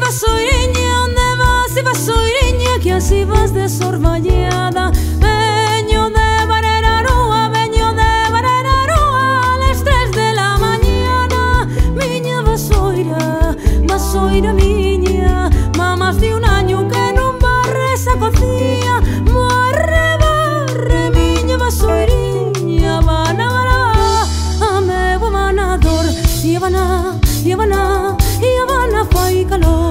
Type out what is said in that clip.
vasoiriña, onde vas, vasoiriña, que así vas desorballada. Veño de Barerarúa, veño de Barerarúa, a las 3 de la mañana. Miña vasoira, vasoira miña, mamás de un año que non barres a cocía. Barre, barre, miña vasoiriña, vana, vana, a meu abanador. Llevana, llevana, llevana, fai calor.